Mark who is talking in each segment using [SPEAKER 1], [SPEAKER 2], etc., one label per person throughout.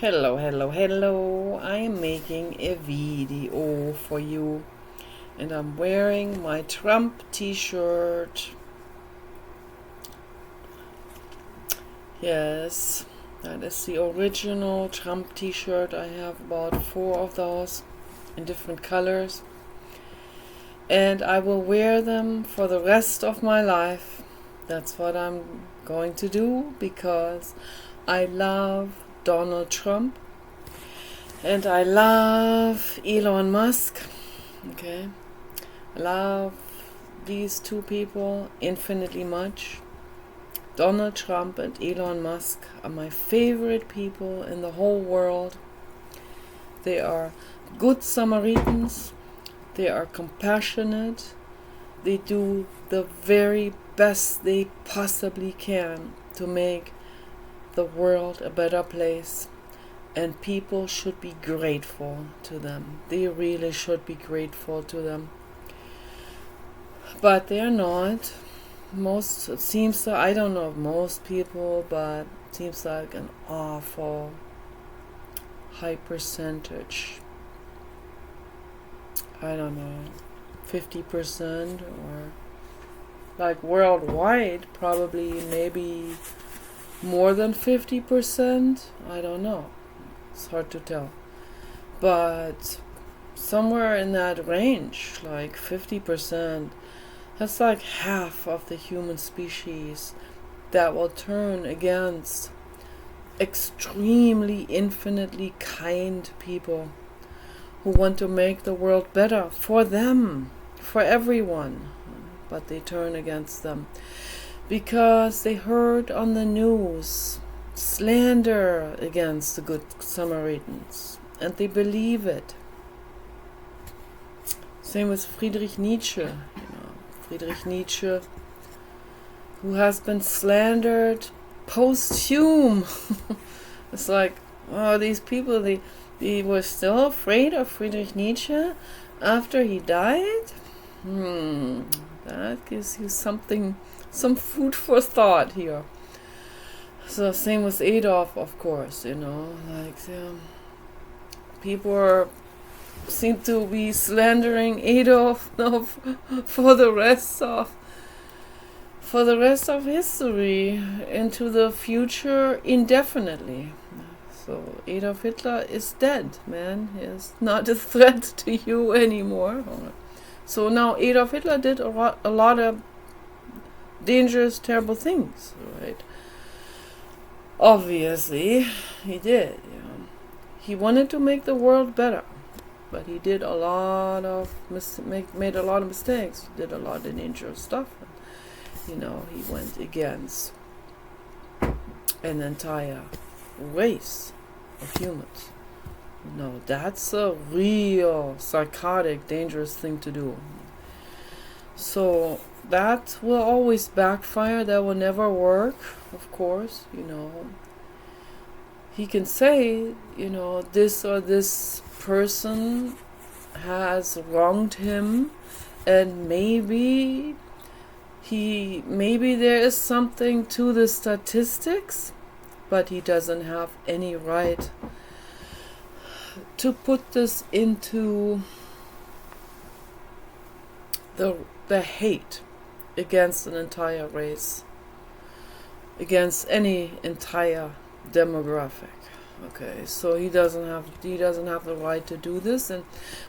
[SPEAKER 1] Hello, hello, hello. I am making a video for you and I'm wearing my Trump t-shirt. Yes, that is the original Trump t-shirt. I have about 4 of those in different colors. And I will wear them for the rest of my life. That's what I'm going to do because I love Donald Trump. And I love Elon Musk. Okay. I love these two people infinitely much. Donald Trump and Elon Musk are my favorite people in the whole world. They are good Samaritans. They are compassionate. They do the very best they possibly can to make the world a better place. And people should be grateful to them. They really should be grateful to them. But they are not. It seems that, I don't know most people, but it seems like an awful high percentage. I don't know, 50% or like worldwide, probably maybe more than 50%. I don't know. It's hard to tell. But somewhere in that range, like 50%, that's like half of the human species that will turn against extremely, infinitely kind people who want to make the world better for them, for everyone. But they turn against them because they heard on the news slander against the good Samaritans and they believe it. Same with Friedrich Nietzsche. Friedrich Nietzsche, who has been slandered posthum. It's like, oh, these people, they were still afraid of Friedrich Nietzsche after he died? That gives you some food for thought here. So same with Adolf, of course, people seem to be slandering Adolf now for the rest of history into the future indefinitely. So Adolf Hitler is dead, man. He is not a threat to you anymore. So now Adolf Hitler did a lot of dangerous, terrible things, right? Obviously, he did. He wanted to make the world better, but he did a lot of made a lot of mistakes. Did a lot of dangerous stuff. He went against an entire race of humans. That's a real psychotic, dangerous thing to do. So that will always backfire. That will never work, of course. He can say, this or this person has wronged him, and maybe there is something to the statistics, but he doesn't have any right to put this into the hate against an entire race, against any entire demographic. Okay, so he doesn't have the right to do this,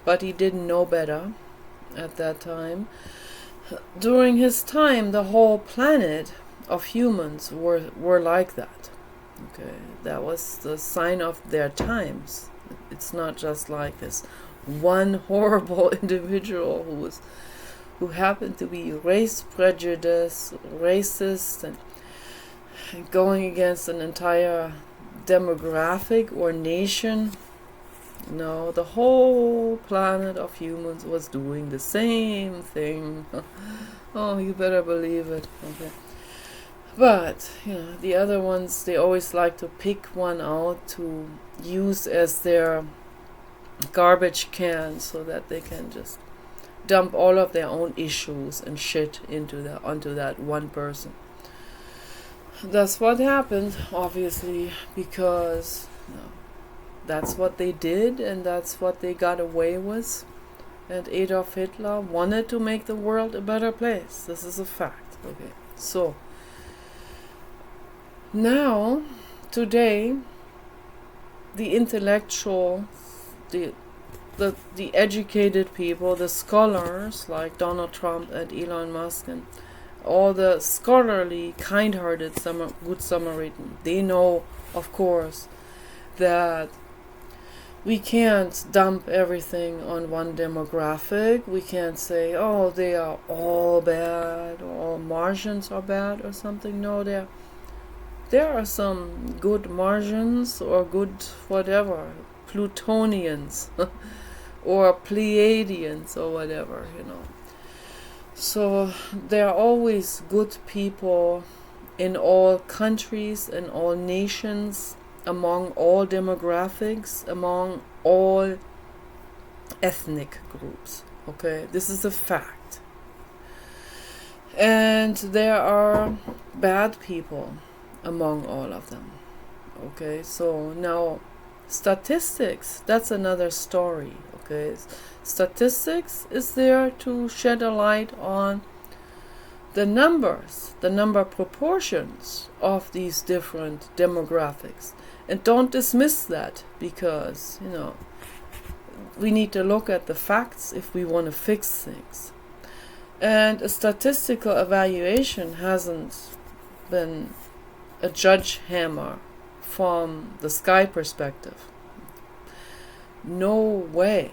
[SPEAKER 1] but he didn't know better at that time. During his time, the whole planet of humans were like that. Okay, that was the sign of their times. It's not just like this one horrible individual who happened to be race prejudice, racist, and going against an entire demographic or nation. No, the whole planet of humans was doing the same thing. Oh, you better believe it. Okay. But, the other ones, they always like to pick one out to use as their garbage can so that they can just dump all of their own issues and shit onto that one person. That's what happened, obviously, because that's what they did, and that's what they got away with. And Adolf Hitler wanted to make the world a better place. This is a fact. Okay. So now, today, the intellectual, the educated people, the scholars like Donald Trump and Elon Musk and all the scholarly, kind-hearted good Samaritan, they know, of course, that we can't dump everything on one demographic. We can't say, oh, they are all bad, or all Martians are bad, or something. No, there are some good Martians, or good whatever, Plutonians, or Pleiadians, or whatever, So there are always good people in all countries, in all nations, among all demographics, among all ethnic groups. Okay, this is a fact. And there are bad people among all of them. Okay, so now statistics, that's another story. Okay, statistics is there to shed a light on the numbers, the number proportions of these different demographics. And don't dismiss that, because, we need to look at the facts if we want to fix things. And a statistical evaluation hasn't been a judge hammer from the sky perspective. No way.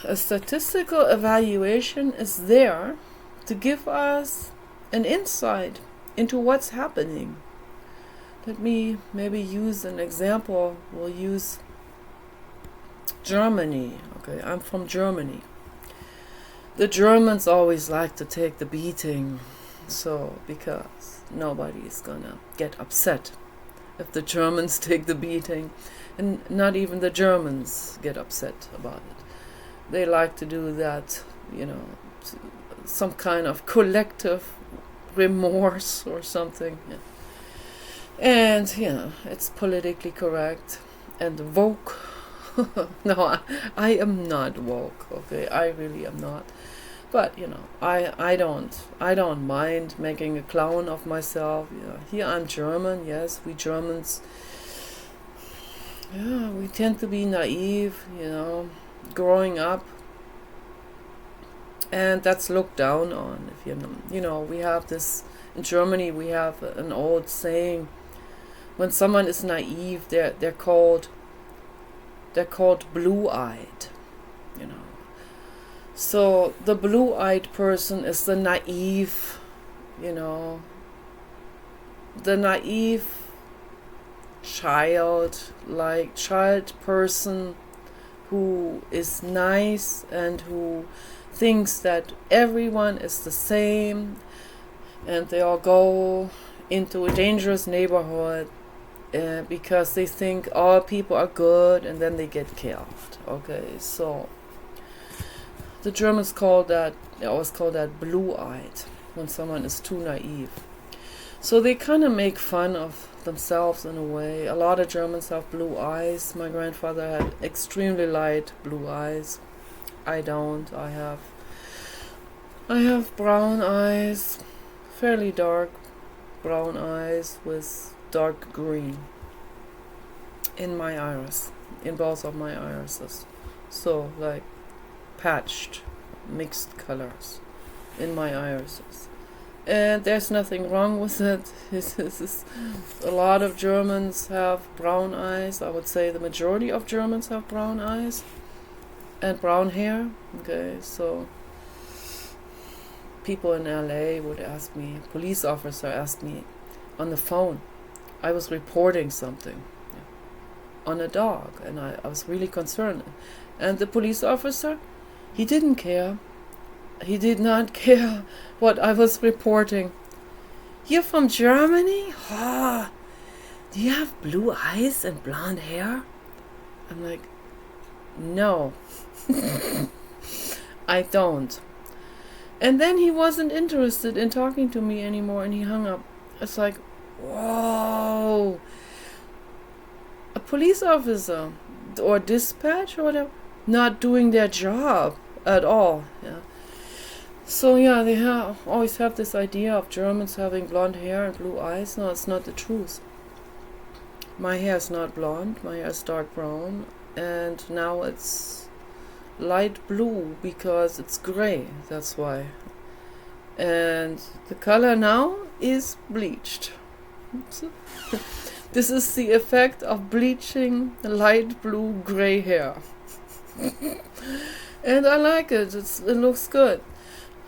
[SPEAKER 1] A statistical evaluation is there to give us an insight into what's happening. Let me maybe use an example. We'll use Germany. Okay, I'm from Germany. The Germans always like to take the beating, because nobody is gonna get upset if the Germans take the beating, and not even the Germans get upset about it. They like to do that, some kind of collective remorse or something. Yeah. And, it's politically correct and woke. No, I am not woke, okay? I really am not. But, I don't mind making a clown of myself. Here I'm German, yes, we Germans, we tend to be naive, growing up. And that's looked down on. If we have this, in Germany we have an old saying, when someone is naive, they're called blue-eyed, So the blue-eyed person is the naive, the naive child person who is nice and who thinks that everyone is the same, and they all go into a dangerous neighborhood because they think all people are good, and then they get killed. Okay, so the Germans they always call that blue-eyed, when someone is too naive. So they kind of make fun of themselves in a way. A lot of Germans have blue eyes. My grandfather had extremely light blue eyes. I don't. I have brown eyes, fairly dark brown eyes with dark green in my iris, in both of my irises. So like patched, mixed colors in my irises. And there's nothing wrong with it. A lot of Germans have brown eyes. I would say the majority of Germans have brown eyes and brown hair. Okay, so people in LA would ask me, a police officer asked me on the phone. I was reporting something on a dog, and I was really concerned. And the police officer, he didn't care. He did not care what I was reporting. You're from Germany? Ah, do you have blue eyes and blonde hair? I'm like, no, I don't. And then he wasn't interested in talking to me anymore, and he hung up. It's like, whoa. A police officer or dispatch or whatever, not doing their job at all. Yeah. So yeah, they always have this idea of Germans having blonde hair and blue eyes. No, it's not the truth. My hair is not blonde, my hair is dark brown, and now it's light blue because it's gray, that's why. And the color now is bleached. This is the effect of bleaching light blue gray hair. And I like it, it looks good.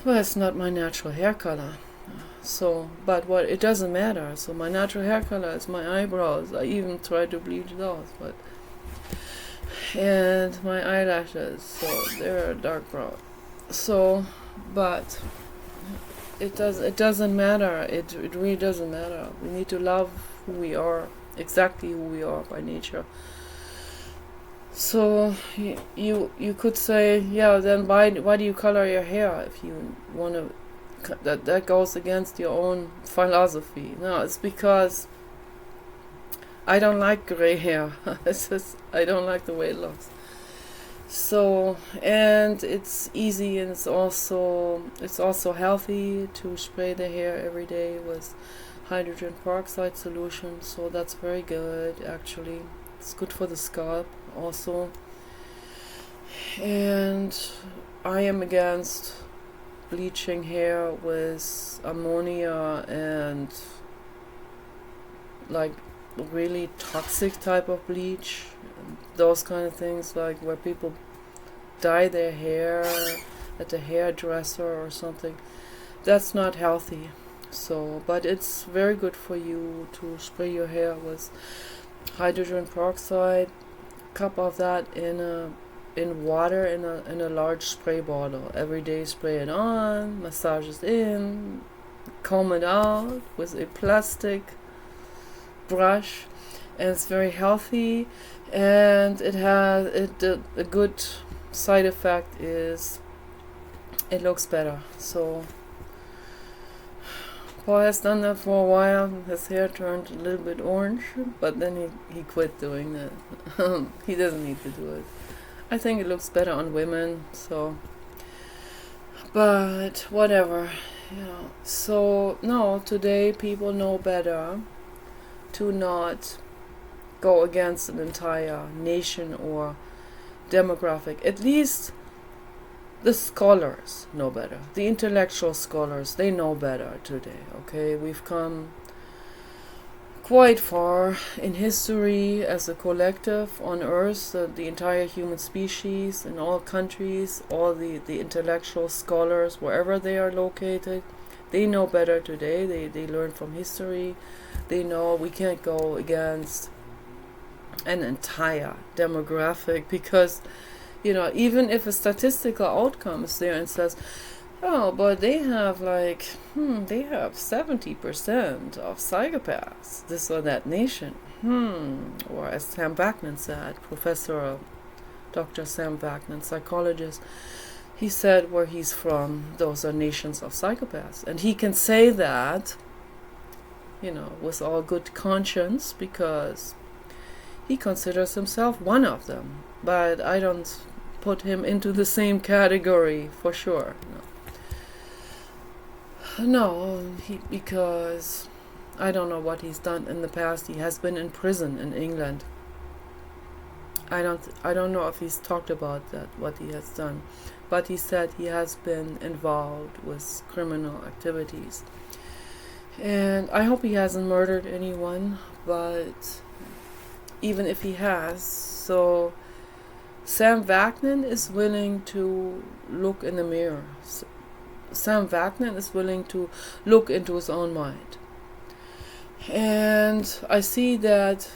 [SPEAKER 1] Well, it's not my natural hair color. So, but what, it doesn't matter. So my natural hair color is my eyebrows. I even try to bleach those, but, and my eyelashes, so they're dark brown. So, but it doesn't matter. It really doesn't matter. We need to love who we are, exactly who we are by nature. So you could say, yeah, then why do you color your hair if you want to? That goes against your own philosophy. No, it's because I don't like gray hair. It's just, I don't like the way it looks. So, and it's easy, and it's also healthy to spray the hair every day with hydrogen peroxide solution. So that's very good, actually. It's good for the scalp also. And I am against bleaching hair with ammonia and like really toxic type of bleach, those kind of things, like where people dye their hair at the hairdresser or something. That's not healthy. So, but it's very good for you to spray your hair with hydrogen peroxide, cup of that in water in a large spray bottle. Every day spray it on, massage it in, comb it out with a plastic brush, and it's very healthy, and it has a good side effect is it looks better. So Paul has done that for a while. His hair turned a little bit orange, but then he quit doing that. He doesn't need to do it. I think it looks better on women, so, but whatever, So, no, today people know better to not go against an entire nation or demographic. At least the scholars know better. The intellectual scholars, they know better today, okay? We've come quite far in history as a collective on Earth, the entire human species in all countries, all the intellectual scholars, wherever they are located, they know better today. They learn from history. They know we can't go against an entire demographic because, even if a statistical outcome is there and says, oh, but they have they have 70% of psychopaths, this or that nation. Or as Sam Vaknin said, Professor Dr. Sam Vaknin, psychologist, he said where he's from, those are nations of psychopaths. And he can say that, with all good conscience because he considers himself one of them. But I don't put him into the same category for sure. No, because I don't know what he's done in the past. He has been in prison in England. I don't know if he's talked about that, what he has done, but he said he has been involved with criminal activities. And I hope he hasn't murdered anyone, but even if he has, so Sam Vaknin is willing to look in the mirror. Sam Vaknin is willing to look into his own mind. And I see that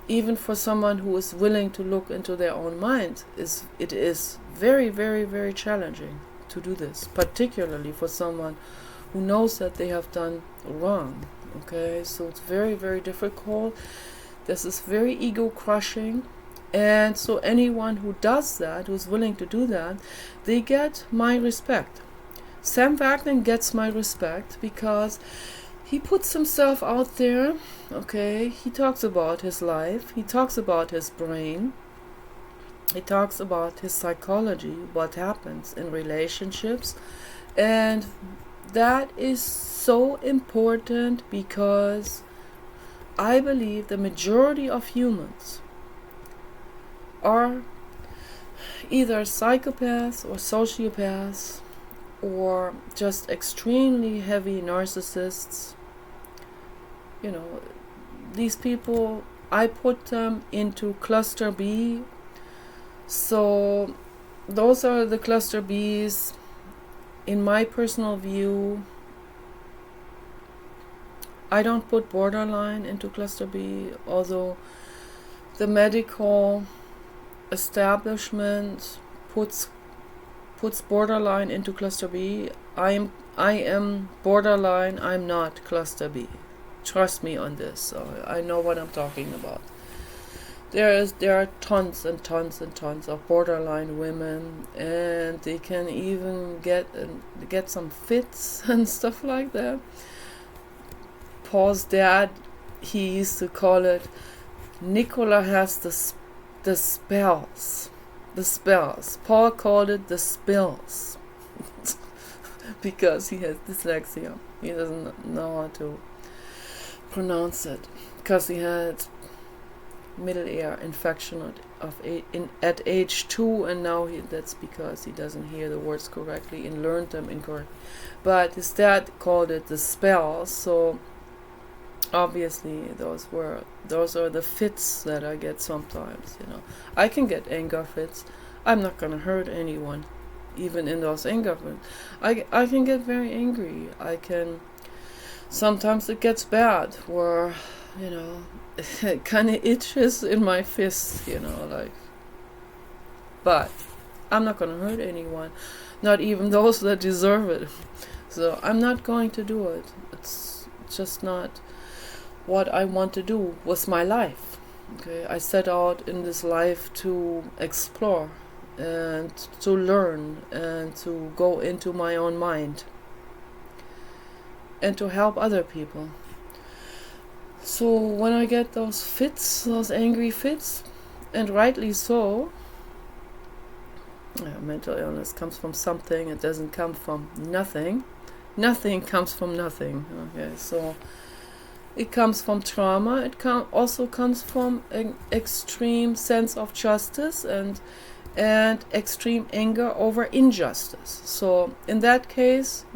[SPEAKER 1] even for someone who is willing to look into their own mind, it is very, very, very challenging to do this, particularly for someone who knows that they have done wrong. Okay, so it's very, very difficult. This is very ego-crushing. And so anyone who does that, who's willing to do that, they get my respect. Sam Vaknin gets my respect because he puts himself out there, okay? He talks about his life, he talks about his brain, He talks about his psychology, what happens in relationships, and that is so important because I believe the majority of humans are either psychopaths or sociopaths or just extremely heavy narcissists. You know, these people, I put them into cluster B. So those are the cluster Bs. In my personal view, I don't put borderline into cluster B, although the medical establishment puts borderline into cluster B. I am borderline, I'm not cluster B. Trust me on this. So I know what I'm talking about. There are tons and tons and tons of borderline women, and they can even get some fits and stuff like that. Paul's dad, he used to call it, Nicola has the spells. The spells. Paul called it the spills. Because he has dyslexia. He doesn't know how to pronounce it. Because he had middle ear infection at age 2, and now that's because he doesn't hear the words correctly and learned them incorrectly. But his dad called it the spells, so obviously those are the fits that I get sometimes. I can get anger fits. I'm not gonna hurt anyone, even in those anger fits. I can get very angry. Sometimes it gets bad where it kind of itches in my fist, but I'm not gonna hurt anyone, not even those that deserve it. So I'm not going to do it. It's just not what I want to do with my life. Okay, I set out in this life to explore and to learn and to go into my own mind and to help other people. So when I get those fits, those angry fits, and rightly so, mental illness comes from something, it doesn't come from nothing. Nothing comes from nothing. Okay, so it comes from trauma. It also comes from an extreme sense of justice and extreme anger over injustice. So in that case,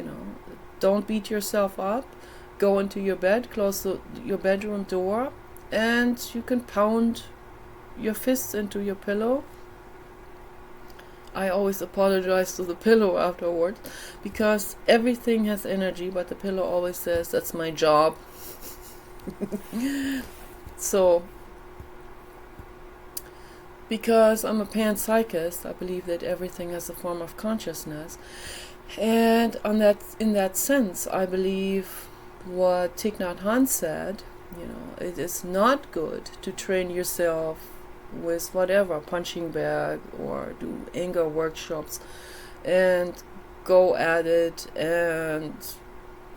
[SPEAKER 1] don't beat yourself up. Go into your bed, close your bedroom door, and you can pound your fists into your pillow. I always apologize to the pillow afterwards because everything has energy, but the pillow always says, that's my job. So, because I'm a panpsychist, I believe that everything has a form of consciousness. And in that sense, I believe what Thich Nhat Hanh said, it is not good to train yourself with whatever, punching bag or do anger workshops and go at it, and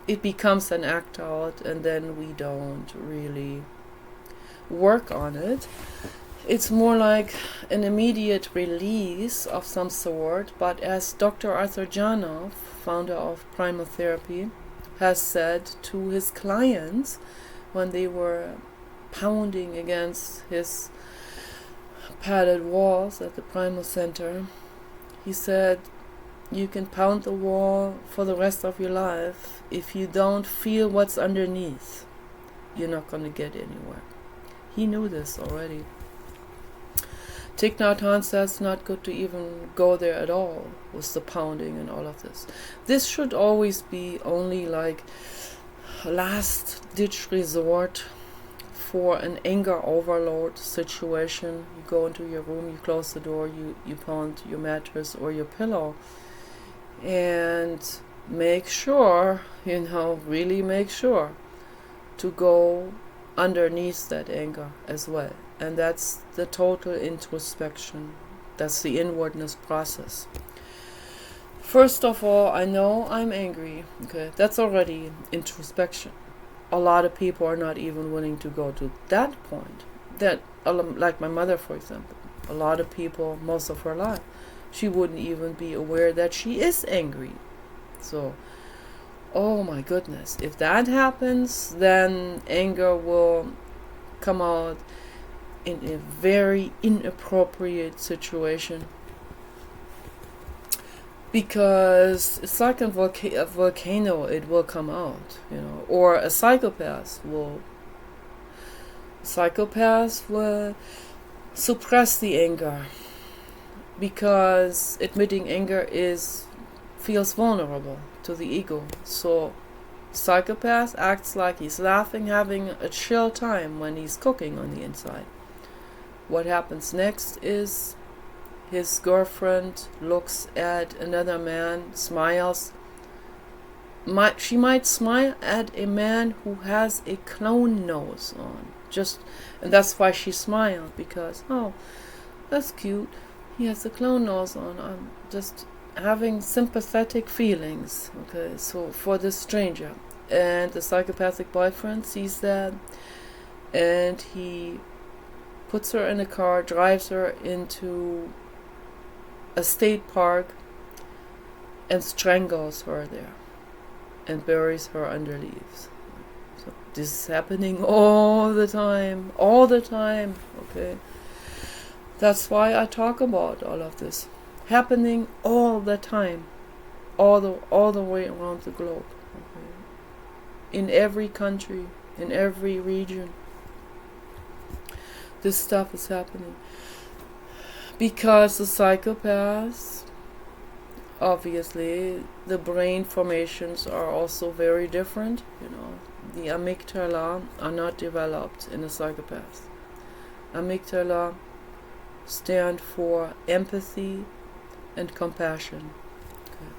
[SPEAKER 1] it becomes an act out, and then we don't really work on it. It's more like an immediate release of some sort, but as Dr. Arthur Janov, founder of Primal Therapy, has said to his clients when they were pounding against his padded walls at the Primal Center, he said, you can pound the wall for the rest of your life. If you don't feel what's underneath, you're not going to get anywhere. He knew this already. Thich Nhat Hanh says it's not good to even go there at all with the pounding and all of this. This should always be only like a last-ditch resort for an anger overload situation. You go into your room, you close the door, you pound your mattress or your pillow, and make sure, really make sure to go underneath that anger as well. And that's the total introspection. That's the inwardness process. First of all, I know I'm angry. Okay, that's already introspection. A lot of people are not even willing to go to that point. That, like my mother, for example. a lot of people most of her life. She wouldn't even be aware that she is angry. So, oh my goodness, if that happens, then anger will come out in a very inappropriate situation, because it's like a volcano, it will come out, or a psychopath will suppress the anger, because admitting anger feels vulnerable to the ego. So psychopath acts like he's laughing, having a chill time when he's cooking on the inside. What happens next is his girlfriend looks at another man, smiles. She might smile at a man who has a clown nose on. And that's why she smiled, because, oh, that's cute. He has a clown nose on. I'm just having sympathetic feelings, okay, so for this stranger. And the psychopathic boyfriend sees that, and he puts her in a car, drives her into a state park, and strangles her there and buries her under leaves. So this is happening all the time, okay? That's why I talk about all of this happening all the time, all the way around the globe, okay? In every country, in every region. This stuff is happening because the psychopaths, obviously, the brain formations are also very different. The amygdala are not developed in a psychopath. Amygdala stand for empathy and compassion. Okay.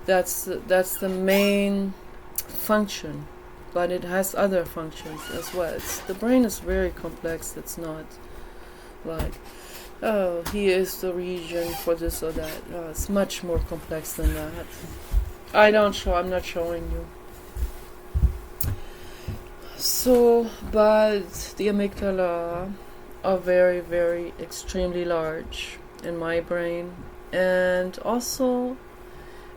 [SPEAKER 1] That's the main function. But it has other functions as well. The brain is very complex. It's not like, oh, here is the region for this or that. No, it's much more complex than that. I'm not showing you. So, but the amygdala are very, very extremely large in my brain, and also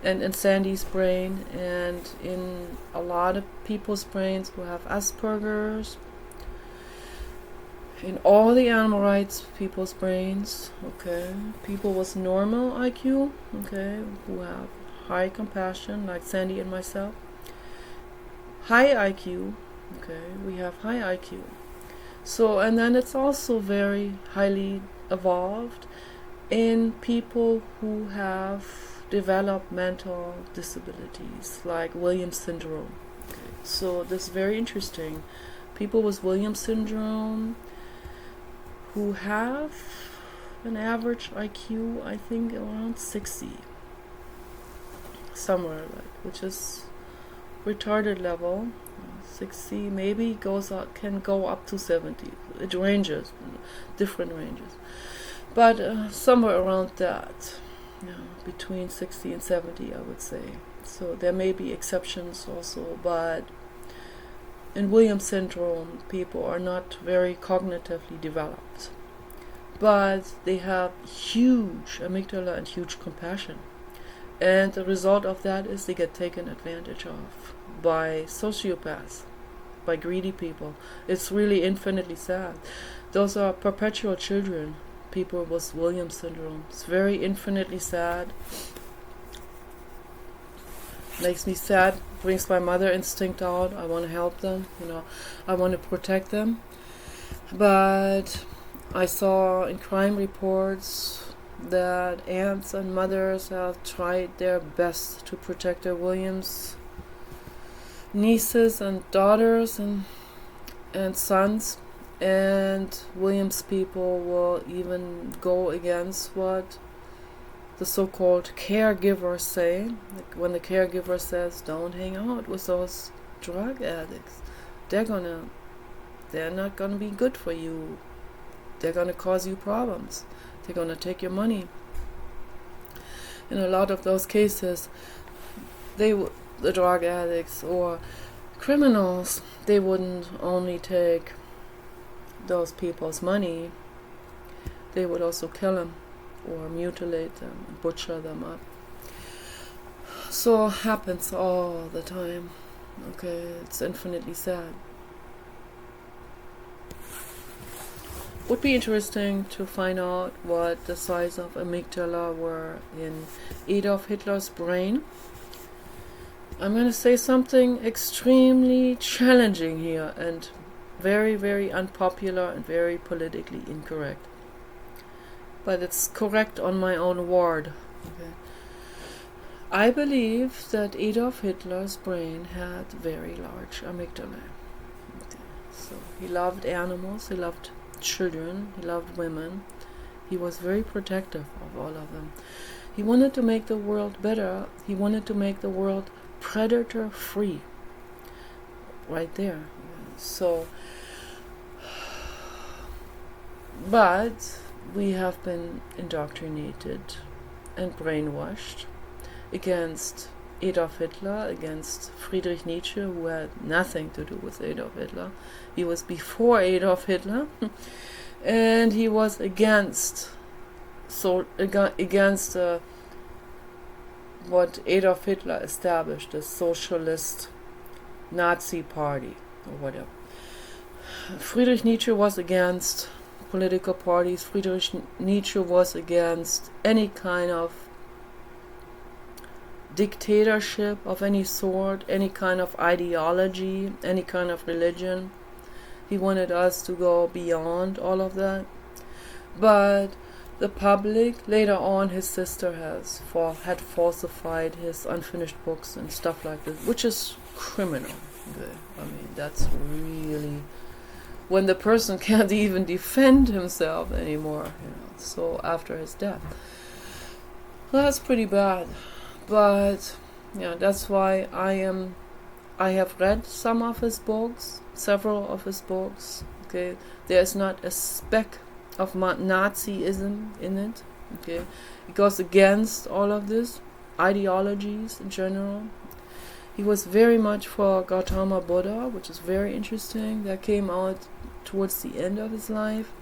[SPEAKER 1] and in Sandy's brain, and in a lot of people's brains who have Asperger's, in all the animal rights people's brains, okay, people with normal IQ, okay, who have high compassion, like Sandy and myself, high IQ, okay, we have high IQ. So, and then it's also very highly evolved in people who have developmental disabilities, like Williams syndrome. Okay. So this is very interesting. People with Williams syndrome who have an average IQ, I think around 60, somewhere, which is retarded level. 60 maybe can go up to 70. It ranges, different ranges, but somewhere around that. Between 60 and 70, I would say. So there may be exceptions also, but in Williams syndrome, people are not very cognitively developed, but they have huge amygdala and huge compassion, and the result of that is they get taken advantage of by sociopaths, by greedy people. It's really infinitely sad. Those are perpetual children, people with Williams syndrome. It's very infinitely sad. Makes me sad, brings my mother instinct out. I want to help them, I want to protect them. But I saw in crime reports that aunts and mothers have tried their best to protect their Williams nieces and daughters and sons. And Williams people will even go against what the so-called caregivers say. Like when the caregiver says, don't hang out with those drug addicts. They're not gonna be good for you. They're gonna cause you problems. They're gonna take your money. In a lot of those cases, the drug addicts or criminals, they wouldn't only take those people's money, they would also kill him or mutilate them and butcher them up. So happens all the time. Okay, it's infinitely sad. Would be interesting to find out what the size of amygdala were in Adolf Hitler's brain. I'm going to say something extremely challenging here and very, very unpopular and very politically incorrect. But it's correct on my own word. Okay. I believe that Adolf Hitler's brain had very large amygdala. Okay. So he loved animals, he loved children, he loved women. He was very protective of all of them. He wanted to make the world better. He wanted to make the world predator free. Right there. So, but we have been indoctrinated and brainwashed against Adolf Hitler, against Friedrich Nietzsche, who had nothing to do with Adolf Hitler. He was before Adolf Hitler, and he was against what Adolf Hitler established, the socialist Nazi party or whatever. Friedrich Nietzsche was against political parties. Friedrich Nietzsche was against any kind of dictatorship of any sort, any kind of ideology, any kind of religion. He wanted us to go beyond all of that. But the public, later on, his sister had falsified his unfinished books and stuff like this, which is criminal. Okay? I mean, that's really when the person can't even defend himself anymore. So after his death, well, that's pretty bad. But yeah, that's why I have read some of his books, several of his books. Okay, there's not a speck of Nazism in it. Okay, it goes against all of this ideologies in general. He was very much for Gautama Buddha, which is very interesting. That came out towards the end of his life.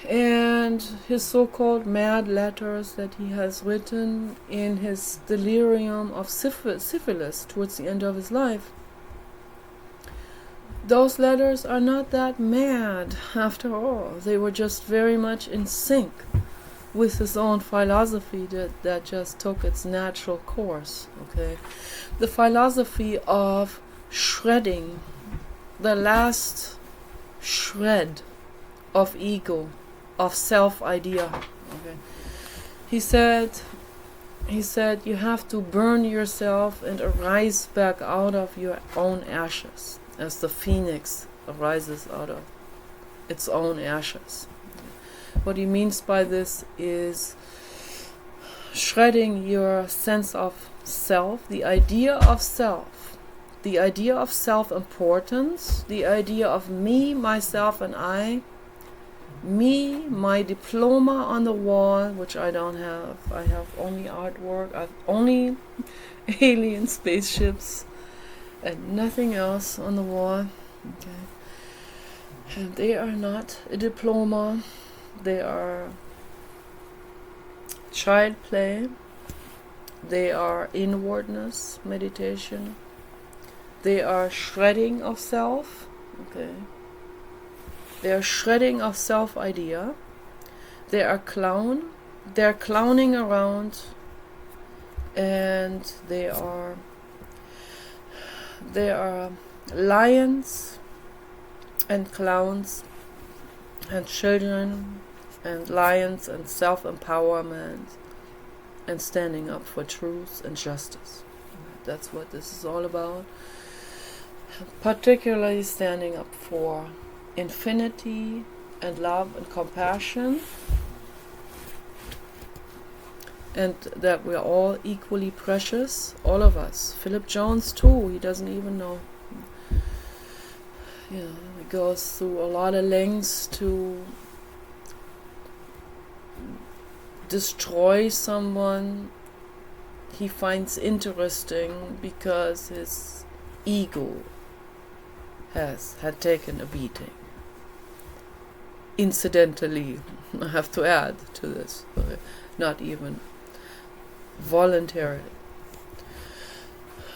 [SPEAKER 1] And his so-called mad letters that he has written in his delirium of syphilis towards the end of his life. Those letters are not that mad after all. They were just very much in sync with his own philosophy that just took its natural course. Okay, the philosophy of shredding, the last shred of ego, of self-idea. Okay. He said you have to burn yourself and arise back out of your own ashes, as the phoenix arises out of its own ashes. What he means by this is shredding your sense of self, the idea of self, the idea of self-importance, the idea of me, myself, and I. Me, my diploma on the wall, which I don't have. I have only artwork. I have only alien spaceships and nothing else on the wall. Okay. And they are not a diploma. They are child play. They are inwardness, meditation. They are shredding of self. Okay. They are shredding of self-idea. They are they're clowning around, and they are lions and clowns and children and lions and self-empowerment and standing up for truth and justice. That's what this is all about. Particularly standing up for infinity and love and compassion, and that we're all equally precious, all of us. Philip Jones too, he doesn't even know. He goes through a lot of lengths to destroy someone he finds interesting because his ego had taken a beating. incidentally, I have to add to this, not even voluntarily,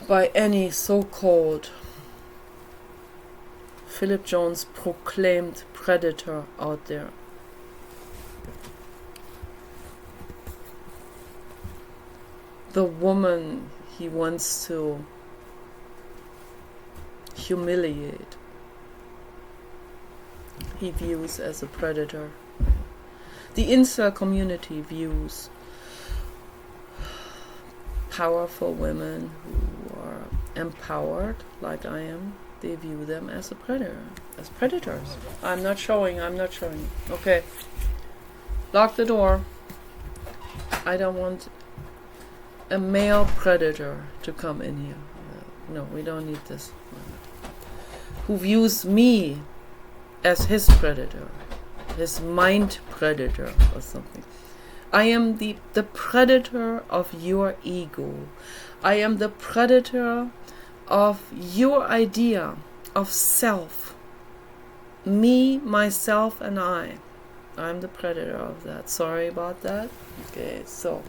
[SPEAKER 1] by any so-called Philip Jones proclaimed predator out there. The woman he wants to humiliate, he views as a predator. The incel community views powerful women who are empowered, like I am. They view them as a predator, as predators. I'm not showing. Okay. Lock the door. I don't want a male predator to come in here. No, we don't need this. Who views me as his predator, his mind predator or something. I am the predator of your ego. I am the predator of your idea of self. Me, myself, and I. I'm the predator of that. Sorry about that. Okay, so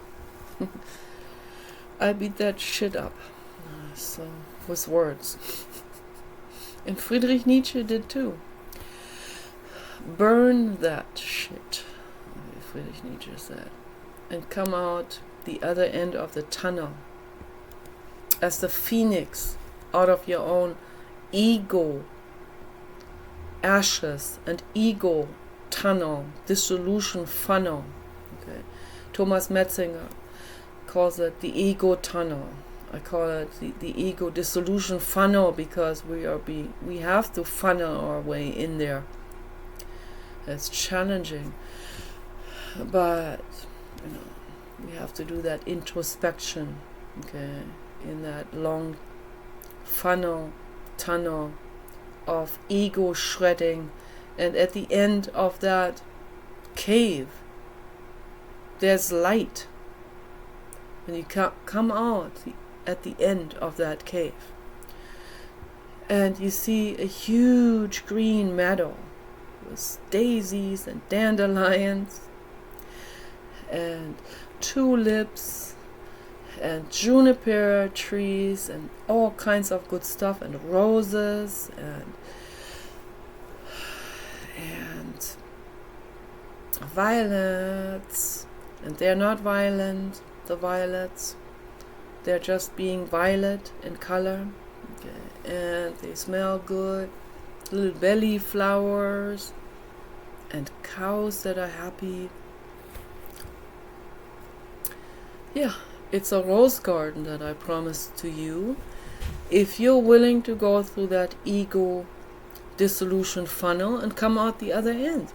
[SPEAKER 1] I beat that shit up. So with words. And Friedrich Nietzsche did too. Burn that shit, Friedrich Nietzsche said, and come out the other end of the tunnel as the phoenix out of your own ego ashes and ego tunnel, dissolution funnel. Okay. Thomas Metzinger calls it the ego tunnel. I call it the ego dissolution funnel because we have to funnel our way in there. It's challenging, but we have to do that introspection, okay, in that long tunnel of ego shredding, and at the end of that cave, there's light. When you come out at the end of that cave, and you see a huge green meadow with daisies and dandelions and tulips and juniper trees and all kinds of good stuff, and roses and violets, and they're not violent, the violets, they're just being violet in color, okay, and they smell good. Little belly flowers and cows that are happy. Yeah, it's a rose garden that I promised to you. If you're willing to go through that ego dissolution funnel and come out the other end.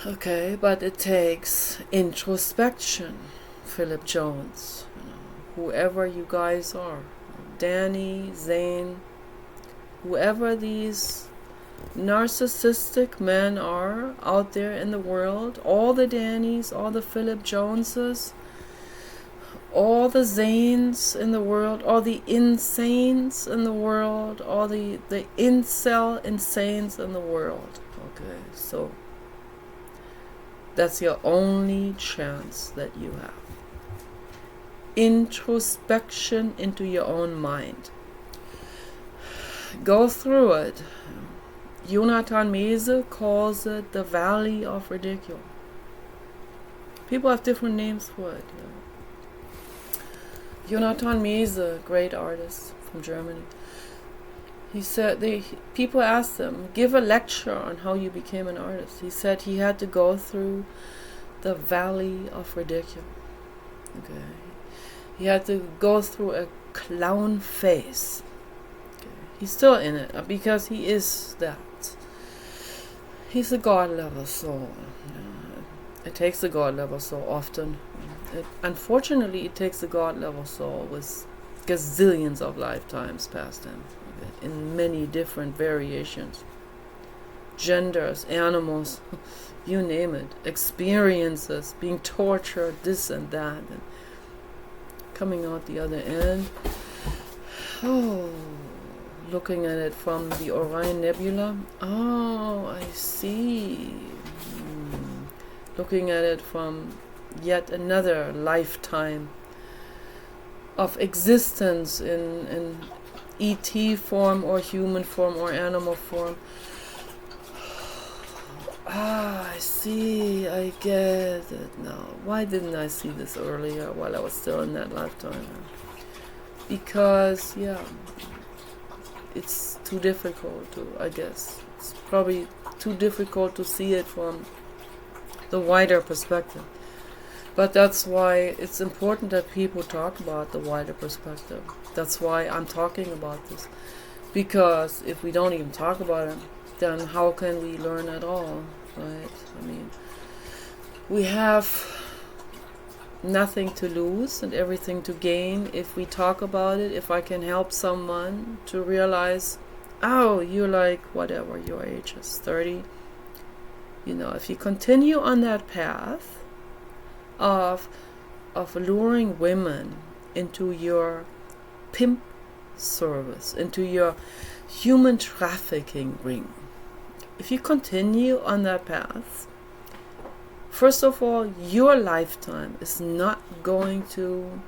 [SPEAKER 1] Okay, but it takes introspection. Philip Jones, whoever you guys are, Danny, Zane, whoever these narcissistic men are out there in the world, all the Dannys, all the Philip Joneses, all the Zanes in the world, all the insanes in the world, all the incel insanes in the world. Okay, so that's your only chance that you have. Introspection into your own mind. Go through it. Jonathan Mese calls it the Valley of Ridicule. People have different names for it. Jonathan Mese, great artist from Germany. He said, people asked him, give a lecture on how you became an artist. He said he had to go through the Valley of Ridicule. Okay. He had to go through a clown phase. He's still in it because he is that. He's a God level soul. It takes a God level soul often. Unfortunately, it takes a God level soul with gazillions of lifetimes past him, okay, in many different variations, genders, animals, you name it, experiences, being tortured, this and that, and coming out the other end. Oh. looking at it from the Orion Nebula. Oh, I see. Looking at it from yet another lifetime of existence in ET form or human form or animal form. I see, I get it now. Why didn't I see this earlier while I was still in that lifetime? Because, it's too difficult to, I guess. It's probably too difficult to see it from the wider perspective. But that's why it's important that people talk about the wider perspective. That's why I'm talking about this. Because if we don't even talk about it, then how can we learn at all, right? I mean, we have nothing to lose and everything to gain if we talk about it. If I can help someone to realize, oh, you're like whatever your age is, 30. If you continue on that path of luring women into your pimp service, into your human trafficking ring, if you continue on that path, first of all, your lifetime is not going to,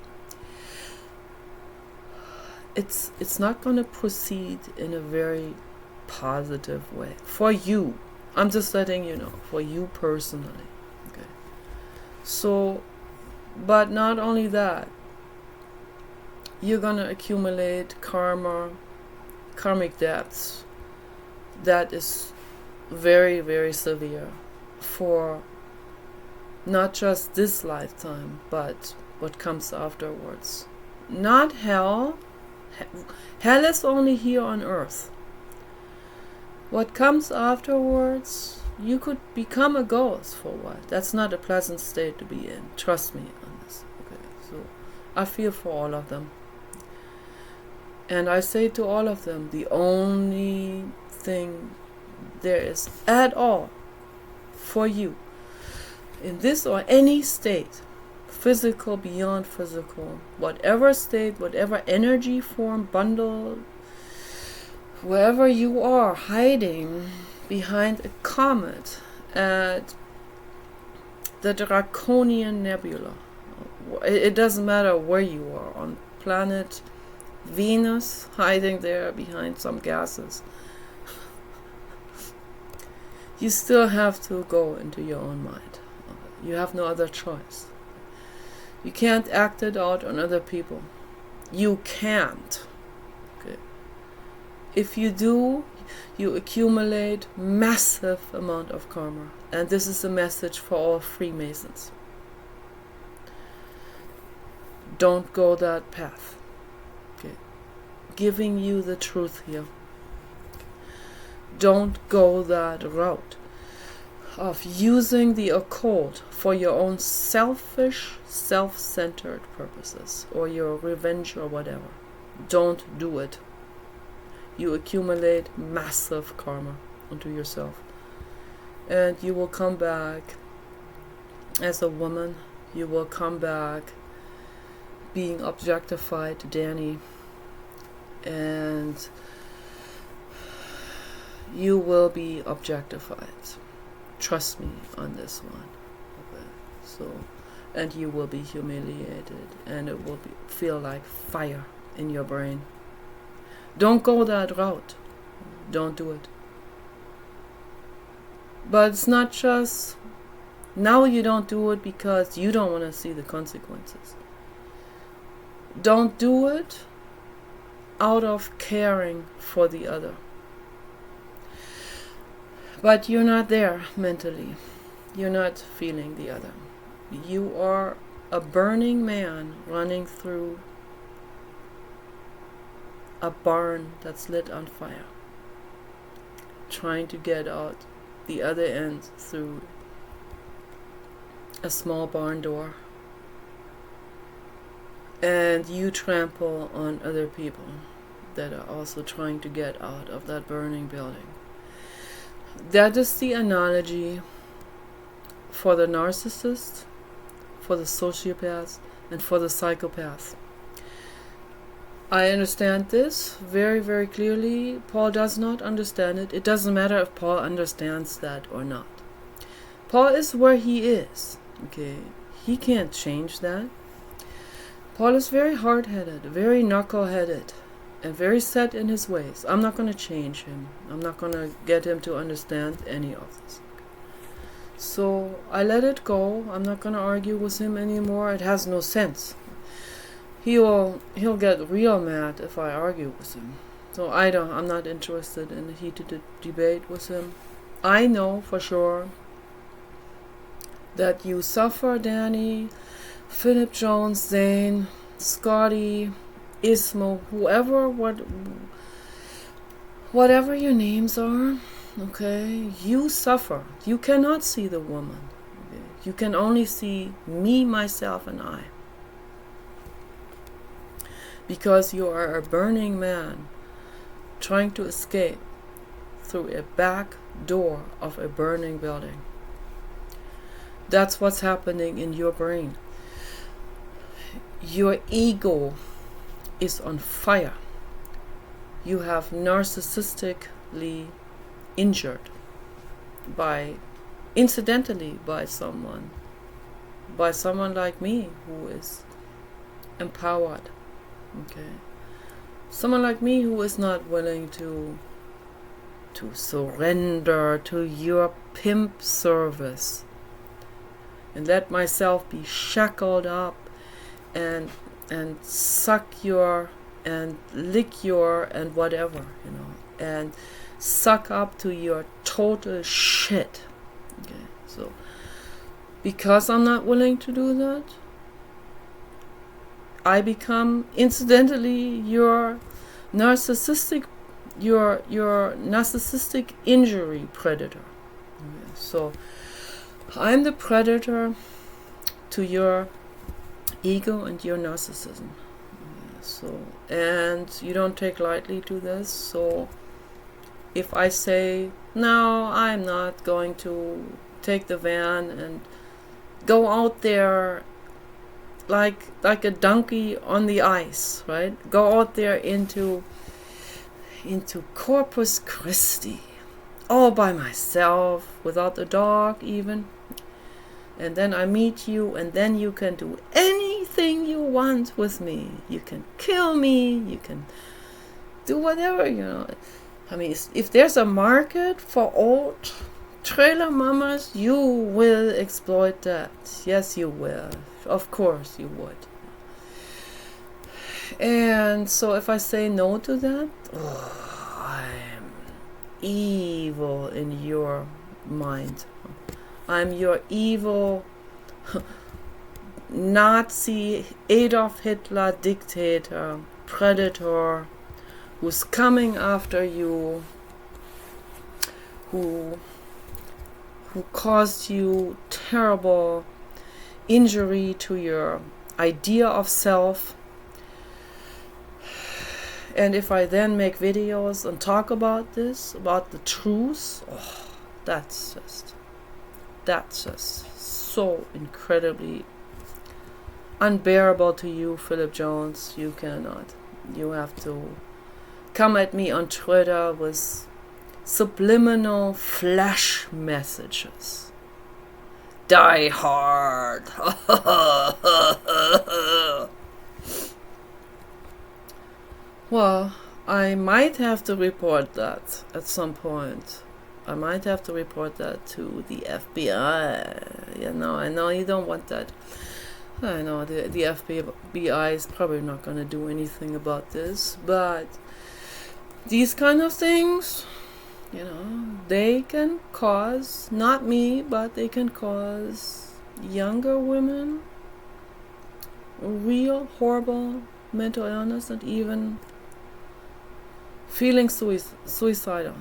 [SPEAKER 1] it's not going to proceed in a very positive way for you. I'm just letting you know, for you personally. Okay. So, but not only that, you're going to accumulate karmic debts that is very, very severe for not just this lifetime, but what comes afterwards. Not hell. Hell is only here on earth. What comes afterwards, you could become a ghost for what? That's not a pleasant state to be in. Trust me on this. Okay, so I feel for all of them. And I say to all of them, the only thing there is at all for you in this or any state, physical, beyond physical, whatever state, whatever energy form, bundle, wherever you are hiding behind a comet at the Draconian Nebula. It doesn't matter where you are, on planet Venus, hiding there behind some gases. You still have to go into your own mind. You have no other choice. You can't act it out on other people. You can't. Okay. If you do, you accumulate massive amount of karma. And this is a message for all Freemasons. Don't go that path. Okay. Giving you the truth here. Don't go that route of using the occult for your own selfish, self-centered purposes, or your revenge or whatever. Don't do it. You accumulate massive karma onto yourself. And you will come back as a woman. You will come back being objectified, Danny. And you will be objectified. Trust me on this one. Okay. So, and you will be humiliated, and it will feel like fire in your brain. Don't go that route. Don't do it. But it's not just, now you don't do it because you don't want to see the consequences. Don't do it out of caring for the other. But you're not there mentally. You're not feeling the other. You are a burning man running through a barn that's lit on fire, trying to get out the other end through a small barn door. And you trample on other people that are also trying to get out of that burning building. That is the analogy for the narcissist, for the sociopath, and for the psychopath. I understand this very, very clearly. Paul does not understand it. It doesn't matter if Paul understands that or not. Paul is where he is. Okay, he can't change that. Paul is very hard-headed, very knuckle-headed, and very set in his ways. I'm not going to change him. I'm not going to get him to understand any of this. So I let it go. I'm not going to argue with him anymore. It has no sense. He'll get real mad if I argue with him. So I'm not interested in a heated debate with him. I know for sure that you suffer, Danny, Philip Jones, Zane, Scotty, Ismo, whatever your names are, okay, you suffer. You cannot see the woman. Okay? You can only see me, myself, and I. Because you are a burning man trying to escape through a back door of a burning building. That's what's happening in your brain. Your ego is on fire. You have narcissistically injured incidentally by someone like me who is empowered. Okay. Someone like me who is not willing to surrender to your pimp service and let myself be shackled up and suck your and lick your and whatever, and suck up to your total shit. Okay, so because I'm not willing to do that, I become incidentally your narcissistic injury predator. Okay, so I'm the predator to your ego and your narcissism. So, and you don't take lightly to this. So if I say, no, I'm not going to take the van and go out there like a donkey on the ice, right? Go out there into Corpus Christi all by myself, without a dog even. And then I meet you, and then you can do anything you want with me. You can kill me, you can do whatever, I mean, if there's a market for old trailer mamas, you will exploit that. Yes, you will. Of course you would. And so if I say no to that, I'm evil in your mind. I'm your evil Nazi Adolf Hitler dictator, predator, who's coming after you, who caused you terrible injury to your idea of self. And if I then make videos and talk about this, about the truth, that's just so incredibly unbearable to you, Philip Jones. You cannot. You have to come at me on Twitter with subliminal flash messages. Die hard. Well, I might have to report that at some point. I might have to report that to the FBI. I know you don't want that. I know the FBI is probably not going to do anything about this, but these kind of things, they can cause, not me, but they can cause younger women real horrible mental illness and even feeling suicidal.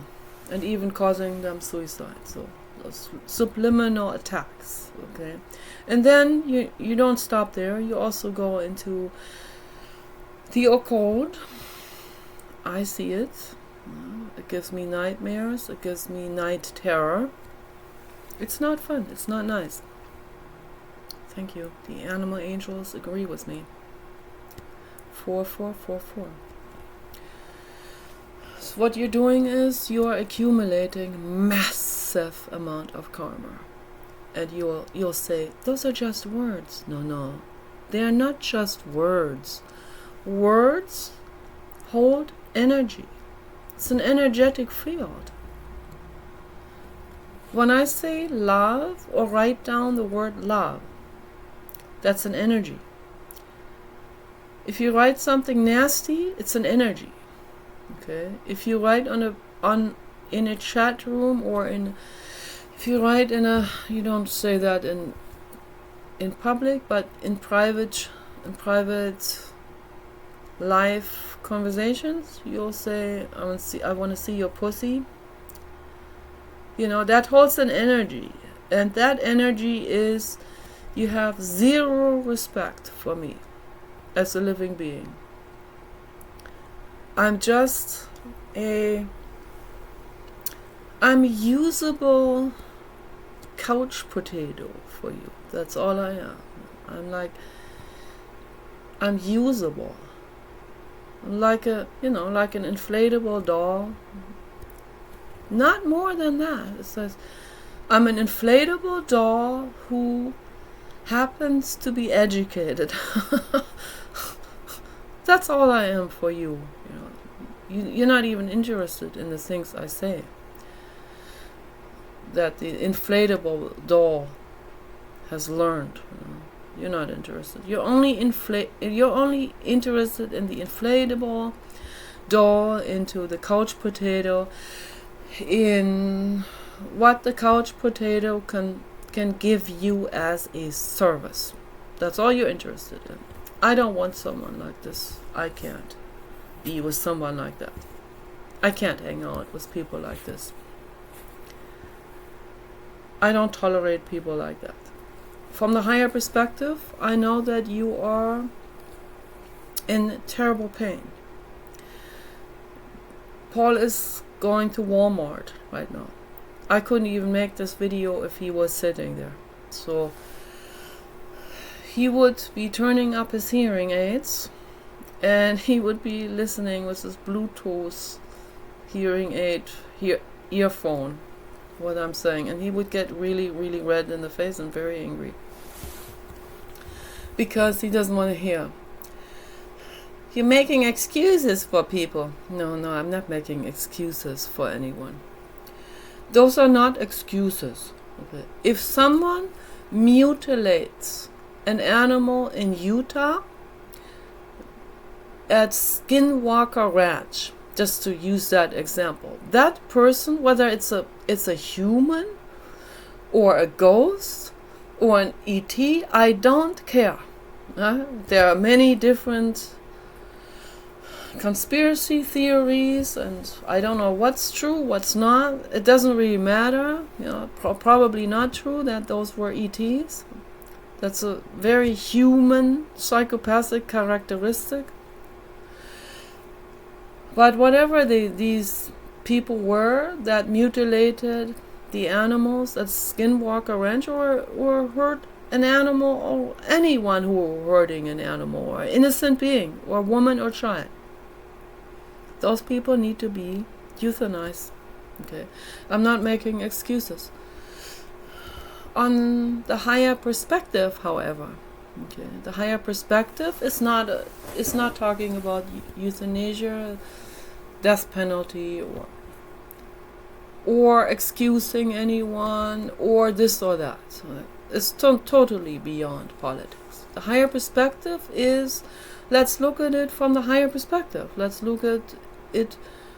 [SPEAKER 1] And even causing them suicide. So those subliminal attacks, okay? And then you don't stop there. You also go into the occult. I see it. It gives me nightmares. It gives me night terror. It's not fun. It's not nice. Thank you. The animal angels agree with me. 4444. So what you're doing is you are accumulating massive amount of karma. And you'll say, those are just words. No. They are not just words. Words hold energy. It's an energetic field. When I say love or write down the word love, that's an energy. If you write something nasty, it's an energy. Okay? If you write in a chat room or if you write you don't say that in public, but in private live conversations, you'll say, I want to see your pussy. That holds an energy, and that energy is, you have zero respect for me as a living being. I'm usable couch potato for you. That's all I am. I'm usable. I'm like an inflatable doll. Not more than that. It says, I'm an inflatable doll who happens to be educated. That's all I am for you. You're not even interested in the things I say. That the inflatable doll has learned. You're not interested. You're only interested in the inflatable doll, into the couch potato, in what the couch potato can give you as a service. That's all you're interested in. I don't want someone like this. I can't be with someone like that. I can't hang out with people like this. I don't tolerate people like that. From the higher perspective, I know that you are in terrible pain. Paul is going to Walmart right now. I couldn't even make this video if he was sitting there. So he would be turning up his hearing aids, and he would be listening with his Bluetooth hearing aid earphone, what I'm saying, and he would get really, really red in the face and very angry because he doesn't want to hear. You're making excuses for people. No, I'm not making excuses for anyone. Those are not excuses. Okay. If someone mutilates an animal in Utah at Skinwalker Ranch, just to use that example, that person, whether it's a human or a ghost or an ET, I don't care. There are many different conspiracy theories, and I don't know what's true, what's not. It doesn't really matter. Probably not true that those were ETs. That's a very human psychopathic characteristic. But whatever these people were that mutilated the animals at Skinwalker Ranch, or hurt an animal, or anyone who were hurting an animal, or innocent being, or woman or child, those people need to be euthanized. Okay, I'm not making excuses. On the higher perspective, however, okay, the higher perspective is not talking about euthanasia, death penalty, or excusing anyone, or this or that. It's totally beyond politics. The higher perspective is, let's look at it from the higher perspective. Let's look at it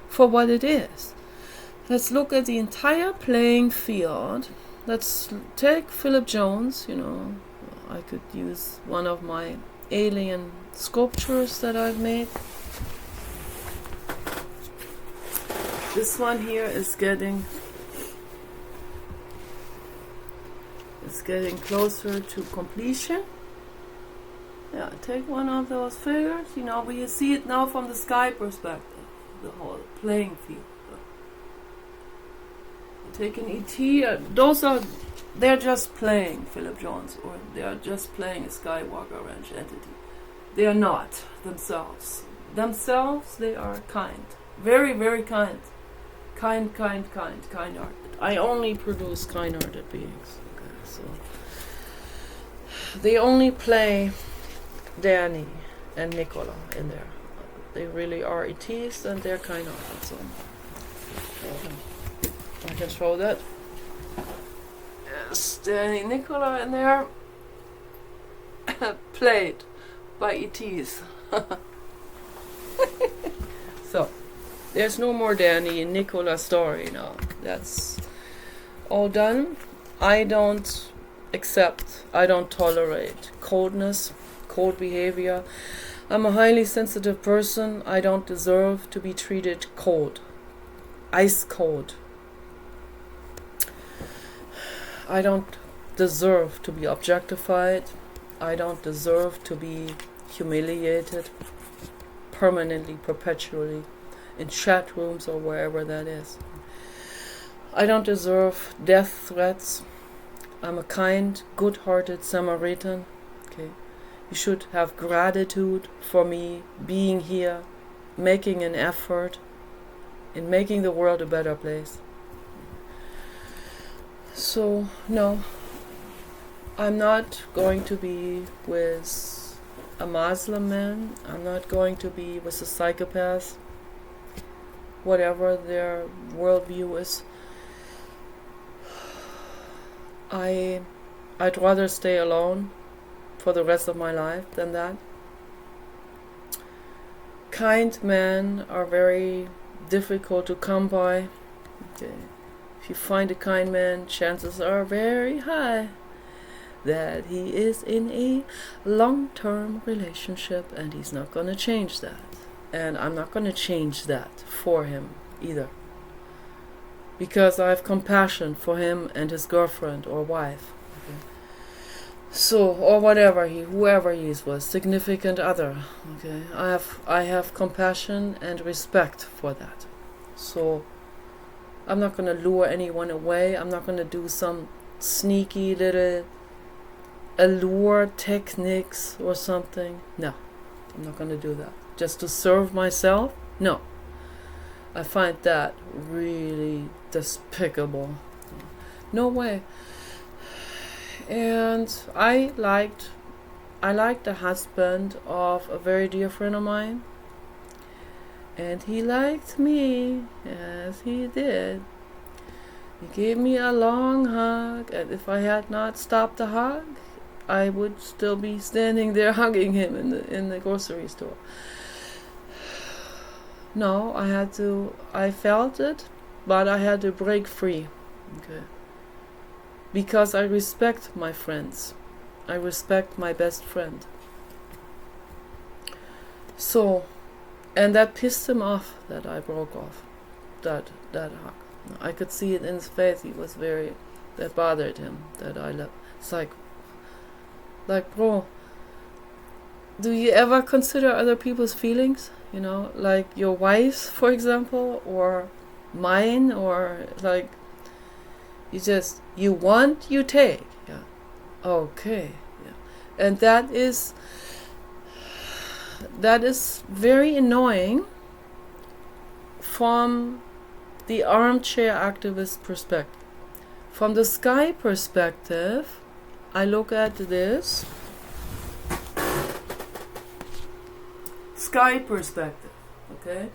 [SPEAKER 1] for what it is. Let's look at the entire playing field. Let's take Philip Jones. I could use one of my alien sculptures that I've made. This one here is getting closer to completion. Yeah, take one of those figures, but you see it now from the sky perspective, the whole playing field. Take an ET, they're just playing Philip Jones, or they are just playing a Skywalker Ranch entity. They are not themselves. Themselves, they are kind. Very, very kind. Kind-hearted. I only produce kind-hearted beings. Okay, so they only play Danny and Nicola in there. They really are ETs and they're kind-hearted. So I can show that. Yes, Danny and Nicola in there. Played by ETs. So there's no more Danny and Nicola story now. That's all done. I don't accept, I don't tolerate coldness, cold behavior. I'm a highly sensitive person. I don't deserve to be treated cold. Ice cold. I don't deserve to be objectified. I don't deserve to be humiliated permanently, perpetually, in chat rooms or wherever that is. I don't deserve death threats. I'm a kind, good-hearted Samaritan. Okay, you should have gratitude for me being here, making an effort in making the world a better place. So, no, I'm not going to be with a Muslim man. I'm not going to be with a psychopath, whatever their worldview is. I'd rather stay alone for the rest of my life than that. Kind men are very difficult to come by. Okay. If you find a kind man, chances are very high that he is in a long-term relationship and he's not going to change that. And I'm not going to change that for him either. Because I have compassion for him and his girlfriend or wife. Okay. So, or whoever he is with, significant other. Okay. I have compassion and respect for that. So, I'm not going to lure anyone away. I'm not going to do some sneaky little allure techniques or something. No, I'm not going to do that. Just to serve myself? No. I find that really despicable. No way. And I liked the husband of a very dear friend of mine. And he liked me. Yes, he did. He gave me a long hug. And if I had not stopped the hug, I would still be standing there hugging him in the grocery store. No, I felt it, but I had to break free. Okay. Because I respect my friends. I respect my best friend. So, and that pissed him off that I broke off that hug. I could see it in his face. That bothered him that I left. It's like, bro, do you ever consider other people's feelings? You know, like your wife's, for example, or mine, or like, you want, you take. Yeah. Okay. Yeah. And that is very annoying from the armchair activist perspective. From the sky perspective, I look at this sky perspective, okay?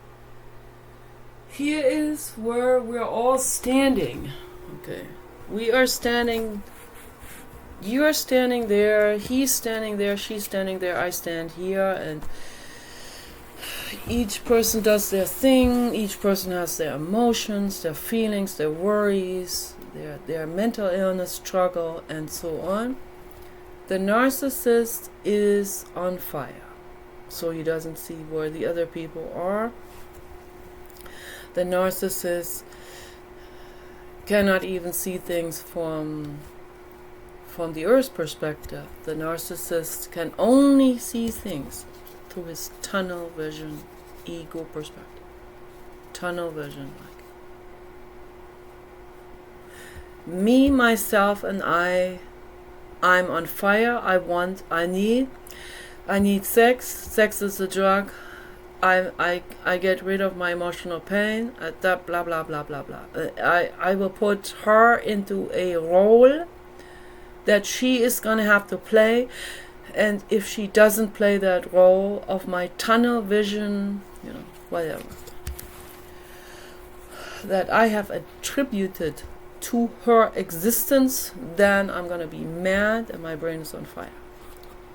[SPEAKER 1] Here is where we're all standing, okay? We are standing, you are standing there, he's standing there, she's standing there, I stand here, and each person does their thing, each person has their emotions, their feelings, their worries, their mental illness struggle, and so on. The narcissist is on fire, so he doesn't see where the other people are. The narcissist cannot even see things from the Earth's perspective. The narcissist can only see things through his tunnel vision, ego perspective. Tunnel vision, like me, myself, and I'm on fire. I need I need sex. Sex is a drug. I get rid of my emotional pain. That blah blah blah blah blah. I will put her into a role that she is gonna have to play, and if she doesn't play that role of my tunnel vision, whatever, that I have attributed to her existence, then I'm gonna be mad and my brain is on fire.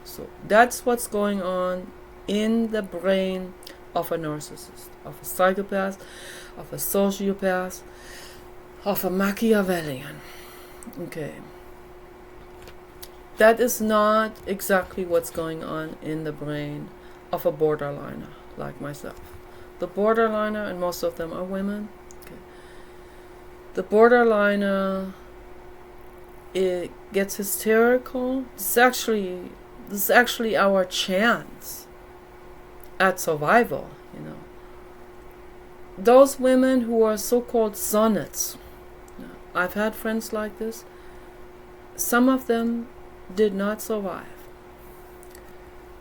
[SPEAKER 1] So that's what's going on in the brain of a narcissist, of a psychopath, of a sociopath, of a Machiavellian. Okay. That is not exactly what's going on in the brain of a borderliner like myself. The borderliner, and most of them are women, okay. The borderliner, it gets hysterical. This is actually our chance at survival, Those women who are so-called sonnets, I've had friends like this. Some of them did not survive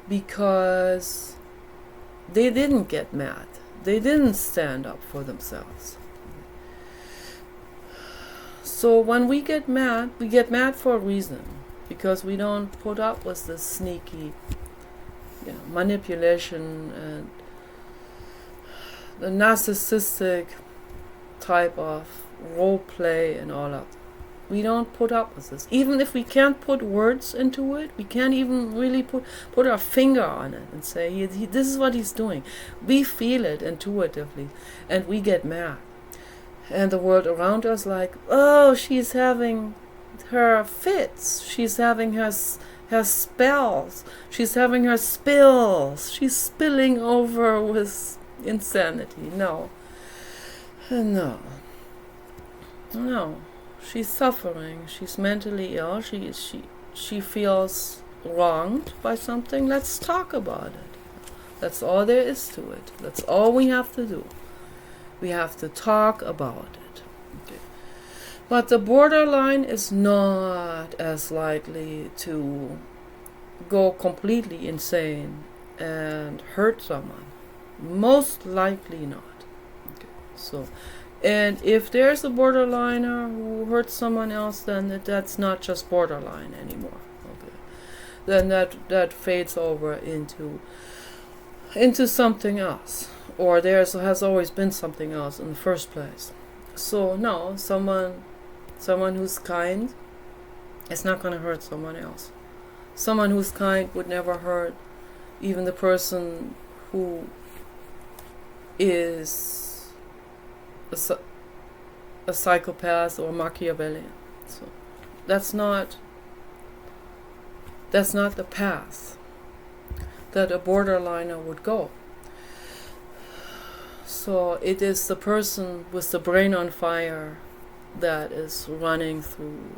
[SPEAKER 1] because they didn't get mad. They didn't stand up for themselves. So when we get mad for a reason, because we don't put up with this sneaky manipulation and the narcissistic type of role play and all of that. We don't put up with this. Even if we can't put words into it, we can't even really put our finger on it and say, this is what he's doing. We feel it intuitively, and we get mad. And the world around us like, oh, she's having her fits. She's having her spells. She's having her spills. She's spilling over with insanity. No. She's suffering. She's mentally ill. She feels wronged by something. Let's talk about it. That's all there is to it. That's all we have to do. We have to talk about it. Okay. But the borderline is not as likely to go completely insane and hurt someone. Most likely not. Okay. So. And if there's a borderliner who hurts someone else, then that's not just borderline anymore. Okay. Then that fades over into something else. Or has always been something else in the first place. So no, someone who's kind is not going to hurt someone else. Someone who's kind would never hurt even the person who is a psychopath or Machiavellian. So that's not the path that a borderliner would go. So it is the person with the brain on fire that is running through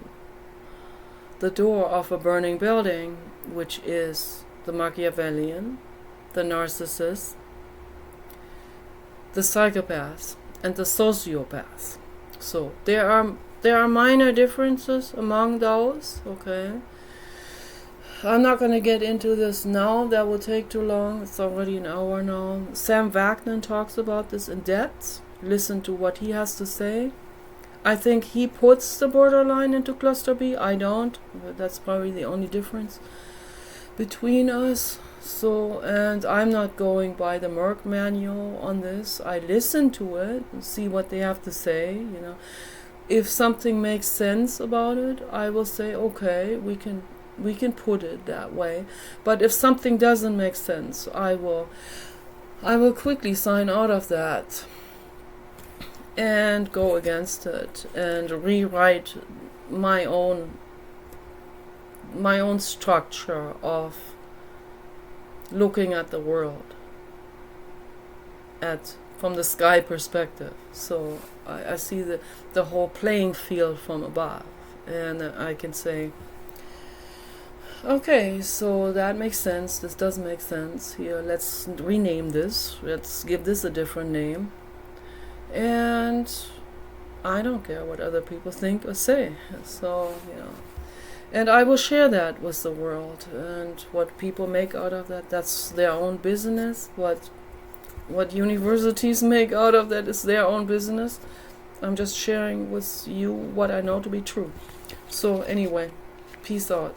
[SPEAKER 1] the door of a burning building, which is the Machiavellian, the narcissist, the psychopath, and the sociopath. So there are minor differences among those, okay? I'm not going to get into this now. That will take too long. It's already an hour now. Sam Wagner talks about this in depth. Listen to what he has to say. I think he puts the borderline into cluster B. I don't. But that's probably the only difference between us. So, and I'm not going by the Merck manual on this. I listen to it and see what they have to say. If something makes sense about it, I will say, okay, we can put it that way. But if something doesn't make sense, I will quickly sign out of that and go against it and rewrite my own structure of looking at the world from the sky perspective. So I see the whole playing field from above, and I can say, okay, so that makes sense. This does make sense. Here, let's rename this. Let's give this a different name. And I don't care what other people think or say. So, And I will share that with the world. And what people make out of that, that's their own business. What universities make out of that is their own business. I'm just sharing with you what I know to be true. So anyway, peace out.